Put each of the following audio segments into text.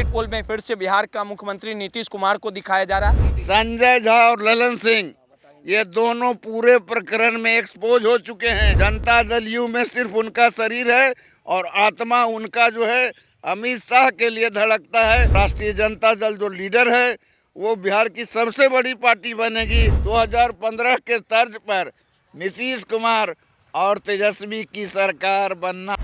Exit poll में फिर से बिहार का मुख्यमंत्री नीतीश कुमार को दिखाया जा रहा है। संजय झा और ललन सिंह ये दोनों पूरे प्रकरण में एक्सपोज हो चुके हैं। जनता दल यू में सिर्फ उनका शरीर है और आत्मा उनका जो है अमित शाह के लिए धड़कता है। राष्ट्रीय जनता दल जो लीडर है वो बिहार की सबसे बड़ी पार्टी बनेगी। 2015 के तर्ज पर नीतीश कुमार और तेजस्वी की सरकार बनना।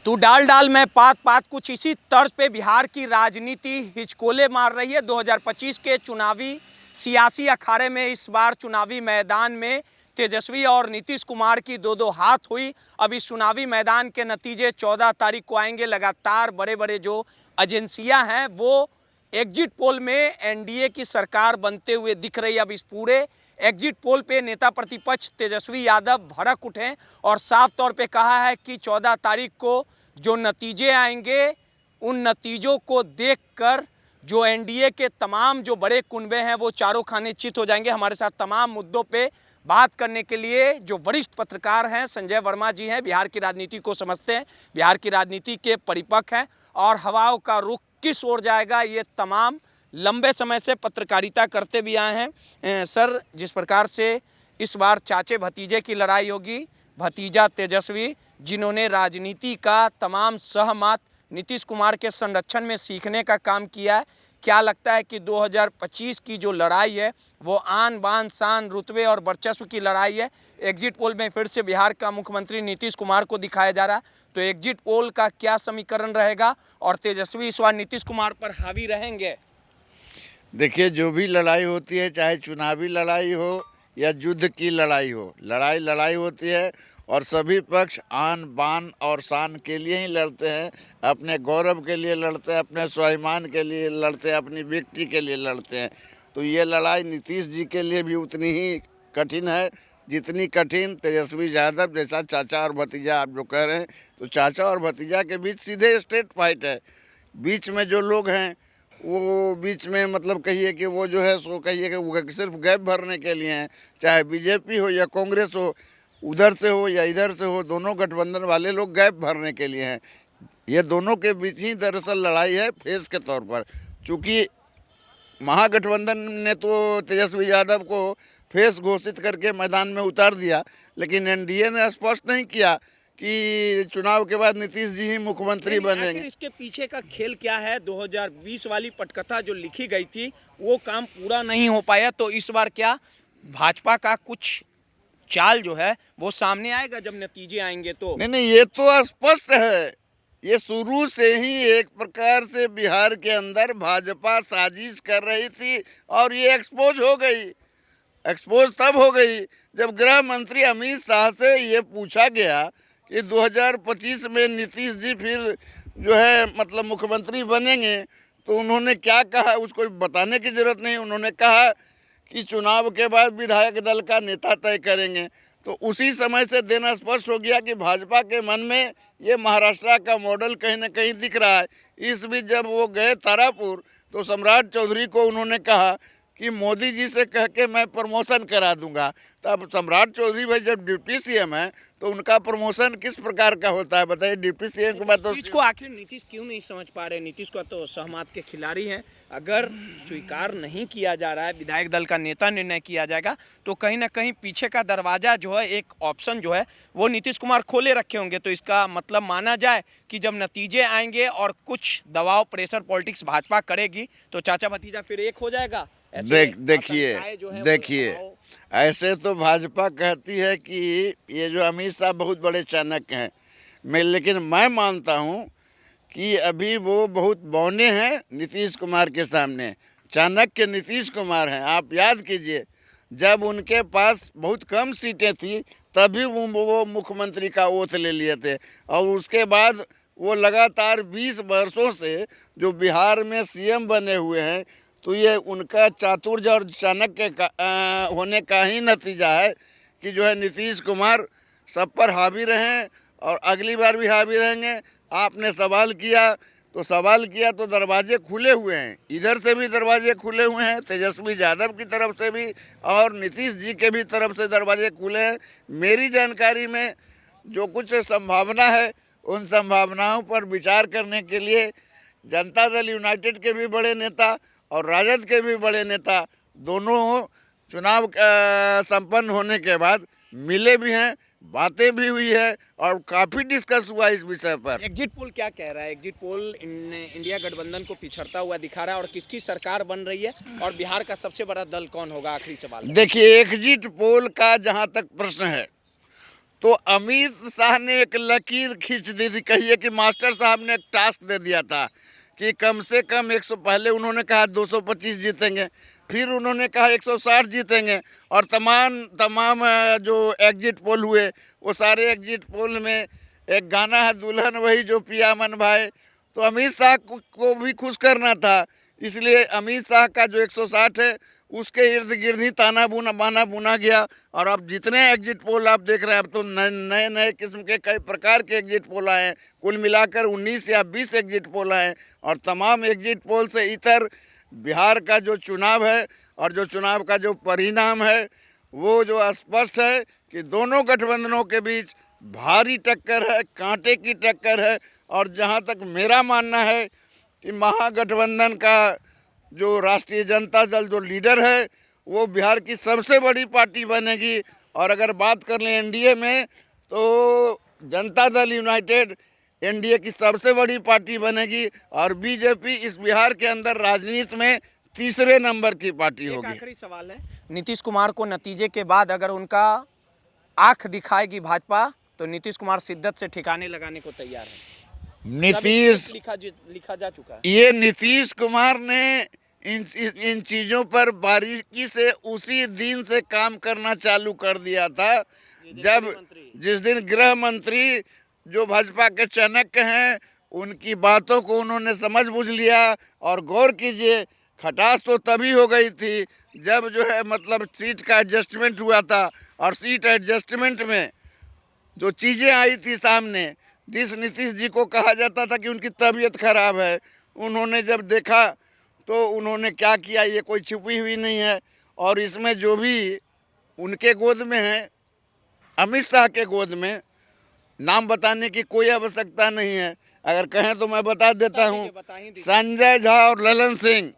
तू डाल डाल में पात पात कुछ इसी तर्ज पे बिहार की राजनीति हिचकोले मार रही है। 2025 के चुनावी सियासी अखाड़े में इस बार चुनावी मैदान में तेजस्वी और नीतीश कुमार की दो हाथ हुई। अब इस चुनावी मैदान के नतीजे 14 तारीख को आएंगे। लगातार बड़े बड़े जो एजेंसियां हैं वो एग्जिट पोल में एनडीए की सरकार बनते हुए दिख रही है। अब इस पूरे एग्जिट पोल पे नेता प्रतिपक्ष तेजस्वी यादव भड़क उठे और साफ तौर पे कहा है कि 14 तारीख को जो नतीजे आएंगे उन नतीजों को देखकर जो एनडीए के तमाम जो बड़े कुनबे हैं वो चारों खाने चित हो जाएंगे। हमारे साथ तमाम मुद्दों पे बात करने के लिए जो वरिष्ठ पत्रकार हैं संजय वर्मा जी हैं, बिहार की राजनीति को समझते हैं, बिहार की राजनीति के परिपक्व हैं और हवाओं का रुख किस ओर जाएगा ये तमाम लंबे समय से पत्रकारिता करते भी आए हैं। सर, जिस प्रकार से इस बार चाचे भतीजे की लड़ाई होगी, भतीजा तेजस्वी जिन्होंने राजनीति का तमाम सहमत नीतीश कुमार के संरक्षण में सीखने का काम किया है, क्या लगता है कि 2025 की जो लड़ाई है वो आन बान शान रुतबे और वर्चस्व की लड़ाई है? एग्जिट पोल में फिर से बिहार का मुख्यमंत्री नीतीश कुमार को दिखाया जा रहा है, तो एग्जिट पोल का क्या समीकरण रहेगा और तेजस्वी इस बार नीतीश कुमार पर हावी रहेंगे? देखिए, जो भी लड़ाई होती है, चाहे चुनावी लड़ाई हो या युद्ध की लड़ाई हो, लड़ाई होती है और सभी पक्ष आन बान और शान के लिए ही लड़ते हैं। अपने गौरव के लिए लड़ते हैं, अपने स्वाभिमान के लिए लड़ते हैं, अपनी व्यक्ति के लिए लड़ते हैं। तो ये लड़ाई नीतीश जी के लिए भी उतनी ही कठिन है जितनी कठिन तेजस्वी यादव जैसा चाचा और भतीजा आप जो कह रहे हैं। तो चाचा और भतीजा के बीच सीधे स्ट्रेट फाइट है। बीच में जो लोग हैं वो बीच में मतलब कहिए कि वो जो है सो कहिए कि वो सिर्फ गैप भरने के लिए हैं। चाहे बीजेपी हो या कांग्रेस हो, उधर से हो या इधर से हो, दोनों गठबंधन वाले लोग गैप भरने के लिए हैं। ये दोनों के बीच ही दरअसल लड़ाई है फेस के तौर पर। चूँकि महागठबंधन ने तो तेजस्वी यादव को फेस घोषित करके मैदान में उतार दिया, लेकिन एनडीए ने स्पष्ट नहीं किया कि चुनाव के बाद नीतीश जी ही मुख्यमंत्री बनेंगे। इसके पीछे का खेल क्या है? 2020 वाली पटकथा जो लिखी गई थी वो काम पूरा नहीं हो पाया, तो इस बार क्या भाजपा का कुछ चाल जो है वो सामने आएगा जब नतीजे आएंगे? तो नहीं, ये तो स्पष्ट है। ये शुरू से ही एक प्रकार से बिहार के अंदर भाजपा साजिश कर रही थी और ये एक्सपोज हो गई। एक्सपोज तब हो गई जब गृह मंत्री अमित शाह से ये पूछा गया कि 2025 में नीतीश जी फिर जो है मतलब मुख्यमंत्री बनेंगे, तो उन्होंने क्या कहा उसको बताने की जरूरत नहीं। उन्होंने कहा कि चुनाव के बाद विधायक दल का नेता तय करेंगे। तो उसी समय से देना स्पष्ट हो गया कि भाजपा के मन में ये महाराष्ट्र का मॉडल कहीं ना कहीं दिख रहा है। इस बीच जब वो गए तारापुर तो सम्राट चौधरी को उन्होंने कहा कि मोदी जी से कह के मैं प्रमोशन करा दूंगा। तब सम्राट चौधरी भाई जब डिप्टी सीएम है तो उनका प्रमोशन किस प्रकार का होता है बताइए? डिप्टी सीएम के बाद तो चीज को आखिर नीतीश क्यों नहीं समझ पा रहे? नीतीश का तो सहमत के खिलाड़ी हैं। अगर स्वीकार नहीं किया जा रहा है, विधायक दल का नेता निर्णय किया जाएगा, तो कहीं ना कहीं पीछे का दरवाजा जो है, एक ऑप्शन जो है वो नीतीश कुमार खोले रखे होंगे। तो इसका मतलब माना जाए कि जब नतीजे आएंगे और कुछ दबाव प्रेशर पॉलिटिक्स भाजपा करेगी तो चाचा भतीजा फिर एक हो जाएगा। देखिए ऐसे तो भाजपा कहती है कि ये जो अमित शाह बहुत बड़े चाणक्य हैं, लेकिन मैं मानता हूँ कि अभी वो बहुत बौने हैं नीतीश कुमार के सामने। चाणक्य नीतीश कुमार हैं। आप याद कीजिए जब उनके पास बहुत कम सीटें थी तभी वो मुख्यमंत्री का ओथ ले लिए थे और उसके बाद वो लगातार 20 वर्षों से जो बिहार में सीएम बने हुए हैं। तो ये उनका चातुर्य और चाणक्य होने का ही नतीजा है कि जो है नीतीश कुमार सब पर हावी रहें और अगली बार भी हावी रहेंगे। आपने सवाल किया तो दरवाजे खुले हुए हैं, इधर से भी दरवाजे खुले हुए हैं, तेजस्वी यादव की तरफ से भी और नीतीश जी के भी तरफ से दरवाजे खुले हैं। मेरी जानकारी में जो कुछ संभावना है उन संभावनाओं पर विचार करने के लिए जनता दल यूनाइटेड के भी बड़े नेता और राजद के भी बड़े नेता दोनों चुनाव संपन्न होने के बाद मिले भी हैं, बातें भी हुई है और काफ़ी डिस्कस हुआ इस विषय पर। एग्जिट पोल क्या कह रहा है? एग्जिट पोल इंडिया गठबंधन को पिछड़ता हुआ दिखा रहा है और किसकी सरकार बन रही है और बिहार का सबसे बड़ा दल कौन होगा? आखिरी सवाल। देखिए, एग्जिट पोल का जहां तक प्रश्न है तो अमित शाह ने एक लकीर खींच दी थी। कहिए कि मास्टर साहब ने एक टास्क दे दिया था कि कम से कम 100, पहले उन्होंने कहा 225 जीतेंगे, फिर उन्होंने कहा 160 जीतेंगे और तमाम जो एग्जिट पोल हुए वो सारे एग्जिट पोल में एक गाना है दुल्हन वही जो पिया मन भाई। तो अमित शाह को भी खुश करना था, इसलिए अमित शाह का जो 160 है उसके इर्द गिर्द ही ताना बाना बुना गया। और अब जितने एग्जिट पोल आप देख रहे हैं, अब तो नए नए किस्म के कई प्रकार के एग्जिट पोल आए हैं। कुल मिलाकर 19 या 20 एग्जिट पोल आए हैं और तमाम एग्जिट पोल से इतर बिहार का जो चुनाव है और जो चुनाव का जो परिणाम है वो जो स्पष्ट है कि दोनों गठबंधनों के बीच भारी टक्कर है, कांटे की टक्कर है। और जहां तक मेरा मानना है कि महागठबंधन का जो राष्ट्रीय जनता दल जो लीडर है वो बिहार की सबसे बड़ी पार्टी बनेगी। और अगर बात कर लें एनडीए में तो जनता दल यूनाइटेड एनडीए की सबसे बड़ी पार्टी बनेगी और बीजेपी इस बिहार के अंदर राजनीति में तीसरे नंबर की पार्टी होगी। आखिरी सवाल है, नीतीश कुमार को नतीजे के बाद अगर उनका आंख दिखाएगी भाजपा तो नीतीश कुमार शिद्दत से ठिकाने लगाने को तैयार है। नीतीश लिखा जा चुका है। ये नीतीश कुमार ने इन चीज़ों पर बारीकी से उसी दिन से काम करना चालू कर दिया था जब जिस दिन गृह मंत्री जो भाजपा के चाणक्य हैं उनकी बातों को उन्होंने समझ बूझ लिया। और गौर कीजिए, खटास तो तभी हो गई थी जब जो है मतलब सीट का एडजस्टमेंट हुआ था और सीट एडजस्टमेंट में जो चीज़ें आई थी सामने, जिस नीतीश जी को कहा जाता था कि उनकी तबीयत खराब है, उन्होंने जब देखा तो उन्होंने क्या किया, ये कोई छुपी हुई नहीं है। और इसमें जो भी उनके गोद में है, अमित शाह के गोद में, नाम बताने की कोई आवश्यकता नहीं है। अगर कहें तो मैं बता देता हूँ, संजय झा और ललन सिंह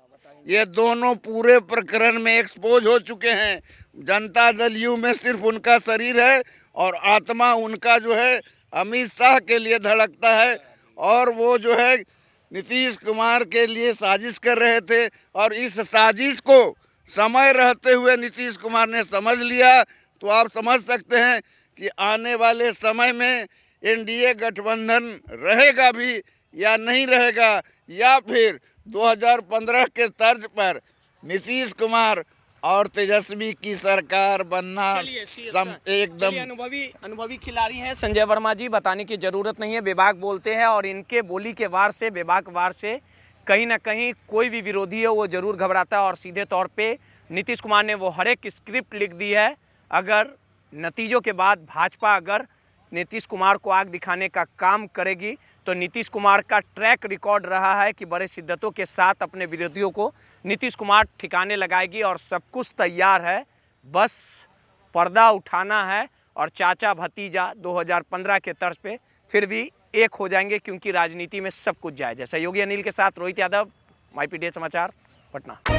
ये दोनों पूरे प्रकरण में एक्सपोज हो चुके हैं। जनता दल यू में सिर्फ उनका शरीर है और आत्मा उनका जो है अमित शाह के लिए धड़कता है और वो जो है नीतीश कुमार के लिए साजिश कर रहे थे। और इस साजिश को समय रहते हुए नीतीश कुमार ने समझ लिया। तो आप समझ सकते हैं कि आने वाले समय में एनडीए गठबंधन रहेगा भी या नहीं रहेगा, या फिर 2015 के तर्ज पर नीतीश कुमार और तेजस्वी की सरकार बनना एकदम। अनुभवी खिलाड़ी हैं संजय वर्मा जी, बताने की जरूरत नहीं है, बेबाक बोलते हैं और इनके बोली के वार से, बेबाक वार से कहीं ना कहीं कोई भी विरोधी है वो जरूर घबराता है। और सीधे तौर पे नीतीश कुमार ने वो हर एक स्क्रिप्ट लिख दी है। अगर नतीजों के बाद भाजपा अगर नीतीश कुमार को आग दिखाने का काम करेगी तो नीतीश कुमार का ट्रैक रिकॉर्ड रहा है कि बड़े शिद्दतों के साथ अपने विरोधियों को नीतीश कुमार ठिकाने लगाएगी और सब कुछ तैयार है, बस पर्दा उठाना है। और चाचा भतीजा 2015 के तर्ज पे फिर भी एक हो जाएंगे क्योंकि राजनीति में सब कुछ जायज़ है। सहयोगी अनिल के साथ रोहित यादव, MyPDA समाचार, पटना।